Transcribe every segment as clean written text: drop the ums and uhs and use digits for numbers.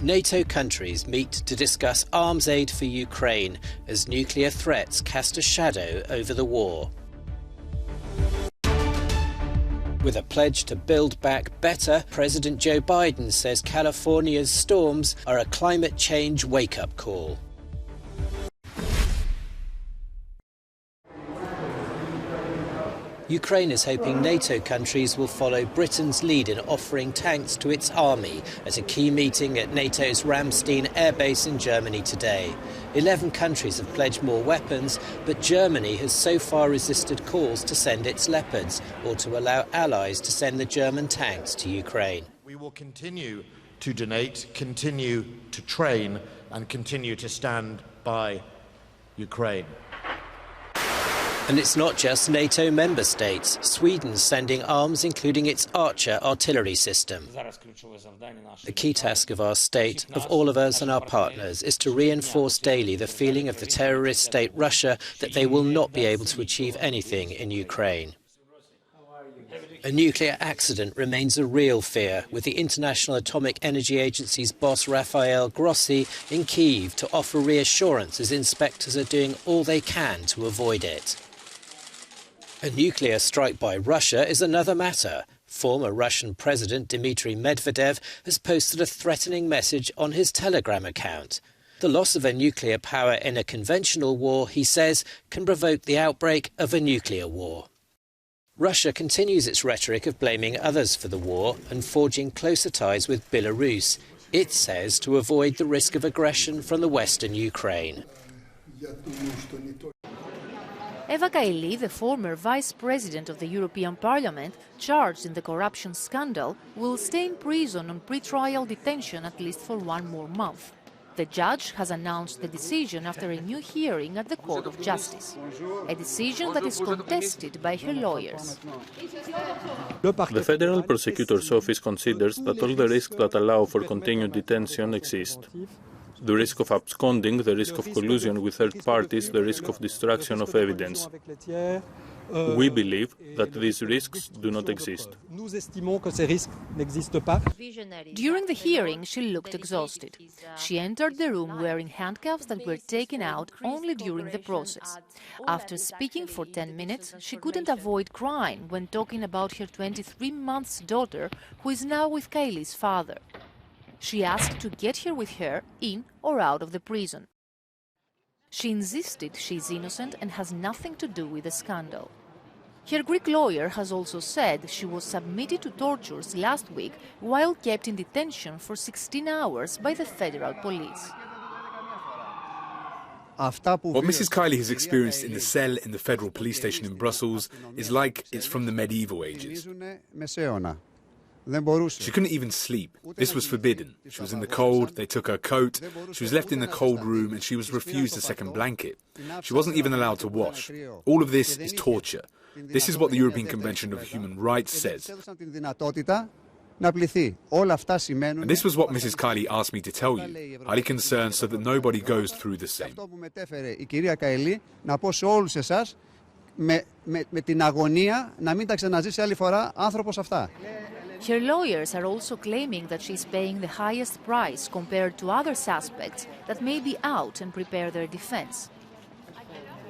NATO countries meet to discuss arms aid for Ukraine as nuclear threats cast a shadow over the war. With a pledge to build back better, President Joe Biden says California's storms are a climate change wake-up call. Ukraine is hoping NATO countries will follow Britain's lead in offering tanks to its army at a key meeting at NATO's Ramstein air base in Germany today. 11 countries have pledged more weapons, but Germany has so far resisted calls to send its Leopards or to allow allies to send the German tanks to Ukraine. We will continue to donate, continue to train and continue to stand by Ukraine. And it's not just NATO member states. Sweden's sending arms, including its Archer artillery system. The key task of our state, of all of us and our partners, is to reinforce daily the feeling of the terrorist state Russia that they will not be able to achieve anything in Ukraine. A nuclear accident remains a real fear, with the International Atomic Energy Agency's boss Rafael Grossi in Kyiv to offer reassurance as inspectors are doing all they can to avoid it. A nuclear strike by Russia is another matter. Former Russian President Dmitry Medvedev has posted a threatening message on his Telegram account. The loss of a nuclear power in a conventional war, he says, can provoke the outbreak of a nuclear war. Russia continues its rhetoric of blaming others for the war and forging closer ties with Belarus, it says, to avoid the risk of aggression from the western Ukraine. Eva Kaili, the former vice president of the European Parliament, charged in the corruption scandal, will stay in prison on pre-trial detention at least for 1 more month. The judge has announced the decision after a new hearing at the Court of Justice, a decision that is contested by her lawyers. The Federal Prosecutor's Office considers that all the risks that allow for continued detention exist. The risk of absconding, the risk of collusion with third parties, the risk of destruction of evidence. We believe that these risks do not exist. During the hearing, she looked exhausted. She entered the room wearing handcuffs that were taken out only during the process. After speaking for 10 minutes, she couldn't avoid crying when talking about her 23-month daughter, who is now with Kaili's father. She asked to get her with her in or out of the prison. She insisted she is innocent and has nothing to do with the scandal. Her Greek lawyer has also said she was submitted to tortures last week while kept in detention for 16 hours by the federal police. What Mrs. Kaili has experienced in the cell in the federal police station in Brussels is like it's from the medieval ages. She couldn't even sleep. This was forbidden. She was in the cold, they took her coat, she was left in the cold room and she was refused a second blanket. She wasn't even allowed to wash. All of this is torture. This is what the European Convention of Human Rights says. And this was what Mrs. Kaili asked me to tell you, highly concerned so that nobody goes through the same. Her lawyers are also claiming that she is paying the highest price compared to other suspects that may be out and prepare their defense.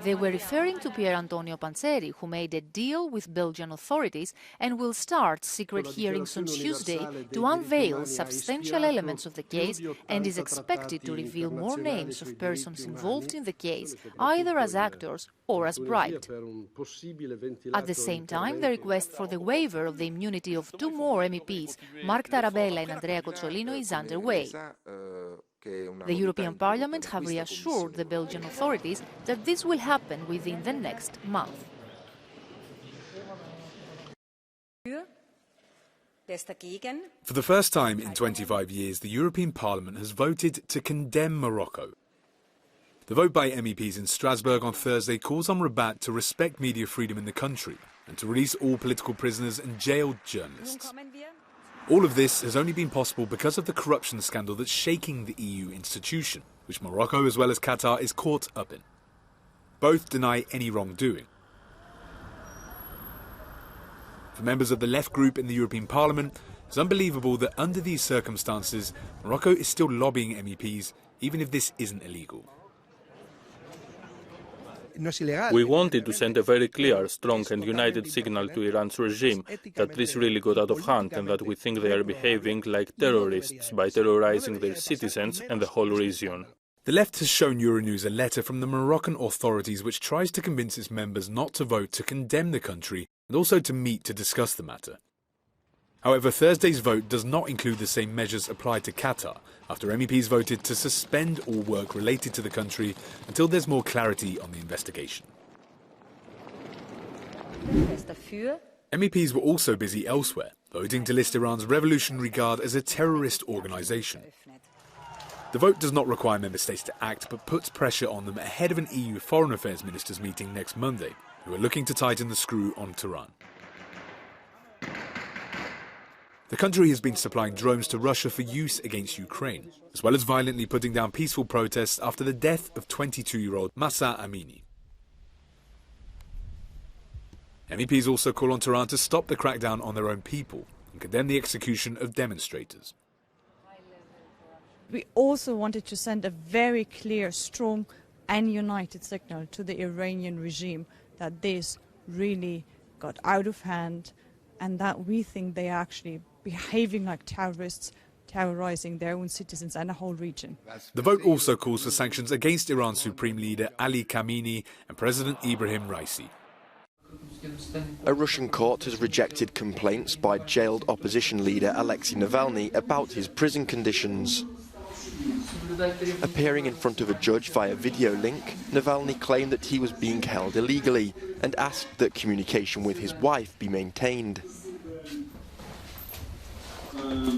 They were referring to Pier Antonio Panzeri, who made a deal with Belgian authorities and will start secret hearings on Tuesday to unveil substantial elements of the case and is expected to reveal more names of persons involved in the case, either as actors or as bribed. At the same time, the request for the waiver of the immunity of 2 more MEPs, Mark Tarabella and Andrea Cozzolino, is underway. The European Parliament have reassured the Belgian authorities that this will happen within the next month. For the first time in 25 years, the European Parliament has voted to condemn Morocco. The vote by MEPs in Strasbourg on Thursday calls on Rabat to respect media freedom in the country and to release all political prisoners and jailed journalists. All of this has only been possible because of the corruption scandal that's shaking the EU institution, which Morocco as well as Qatar is caught up in. Both deny any wrongdoing. For members of the left group in the European Parliament, It's unbelievable that under these circumstances, Morocco is still lobbying MEPs, even if this isn't illegal. We wanted to send a very clear, strong and united signal to Iran's regime that this really got out of hand and that we think they are behaving like terrorists by terrorizing their citizens and the whole region. The left has shown Euronews a letter from the Moroccan authorities which tries to convince its members not to vote to condemn the country and also to meet to discuss the matter. However, Thursday's vote does not include the same measures applied to Qatar, after MEPs voted to suspend all work related to the country until there's more clarity on the investigation. MEPs were also busy elsewhere, voting to list Iran's Revolutionary Guard as a terrorist organisation. The vote does not require member states to act, but puts pressure on them ahead of an EU Foreign Affairs Ministers meeting next Monday, who are looking to tighten the screw on Tehran. The country has been supplying drones to Russia for use against Ukraine, as well as violently putting down peaceful protests after the death of 22-year-old Mahsa Amini. MEPs also call on Tehran to stop the crackdown on their own people and condemn the execution of demonstrators. We also wanted to send a very clear, strong and united signal to the Iranian regime that this really got out of hand and that we think they are actually behaving like terrorists, terrorizing their own citizens and the whole region. The vote also calls for sanctions against Iran's Supreme Leader Ali Khamenei and President Ibrahim Raisi. A Russian court has rejected complaints by jailed opposition leader Alexei Navalny about his prison conditions. Appearing in front of a judge via video link, Navalny claimed that he was being held illegally and asked that communication with his wife be maintained.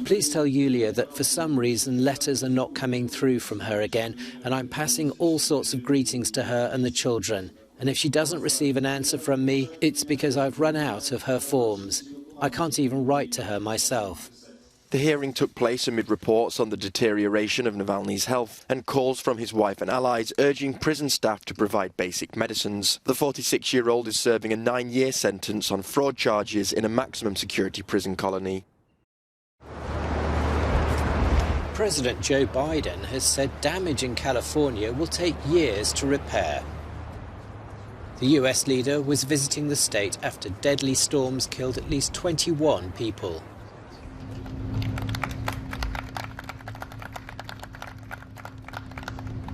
Please tell Yulia that for some reason letters are not coming through from her again, and I'm passing all sorts of greetings to her and the children. And if she doesn't receive an answer from me, it's because I've run out of her forms. I can't even write to her myself. The hearing took place amid reports on the deterioration of Navalny's health and calls from his wife and allies urging prison staff to provide basic medicines. The 46-year-old is serving a 9-year sentence on fraud charges in a maximum security prison colony. President Joe Biden has said damage in California will take years to repair. The US leader was visiting the state after deadly storms killed at least 21 people.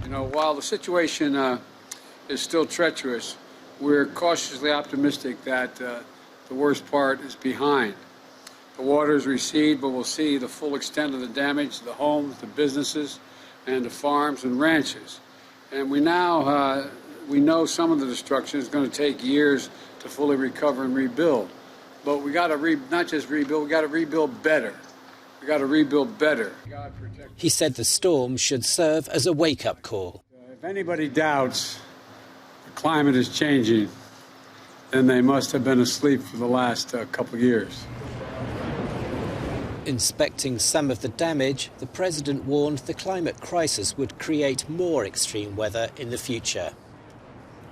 You know, while the situation is still treacherous, we're cautiously optimistic that the worst part is behind. The waters recede, but we'll see the full extent of the damage to the homes, the businesses, and the farms and ranches. And we now we know some of the destruction is going to take years to fully recover and rebuild. But we got to not just rebuild, we got to rebuild better. We got to rebuild better. He said the storm should serve as a wake-up call. If anybody doubts the climate is changing, then they must have been asleep for the last couple of years. Inspecting some of the damage, the president warned the climate crisis would create more extreme weather in the future.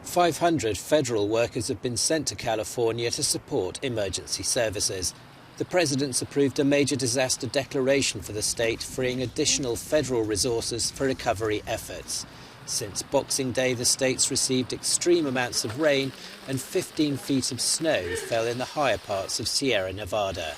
500 federal workers have been sent to California to support emergency services. The president's approved a major disaster declaration for the state, freeing additional federal resources for recovery efforts. Since Boxing Day, the state's received extreme amounts of rain and 15 feet of snow fell in the higher parts of Sierra Nevada.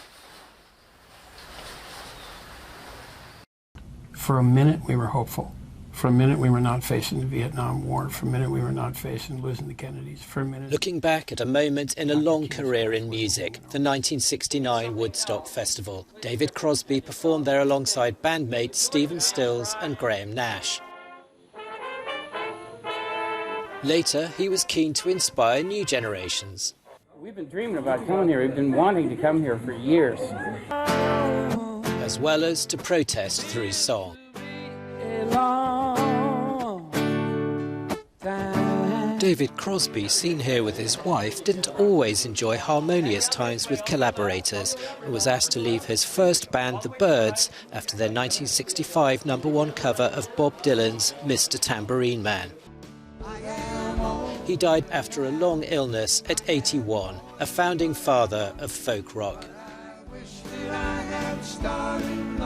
For a minute, we were hopeful. For a minute, we were not facing the Vietnam War. For a minute, we were not facing losing the Kennedys. For a minute... Looking back at a moment in a long career in music, the 1969 Woodstock Festival. David Crosby performed there alongside bandmates Stephen Stills and Graham Nash. Later, he was keen to inspire new generations. We've been dreaming about coming here. We've been wanting to come here for years. As well as to protest through song. David Crosby, seen here with his wife, didn't always enjoy harmonious times with collaborators and was asked to leave his first band, The Byrds, after their 1965 #1 cover of Bob Dylan's Mr. Tambourine Man. He died after a long illness at 81, a founding father of folk rock. starting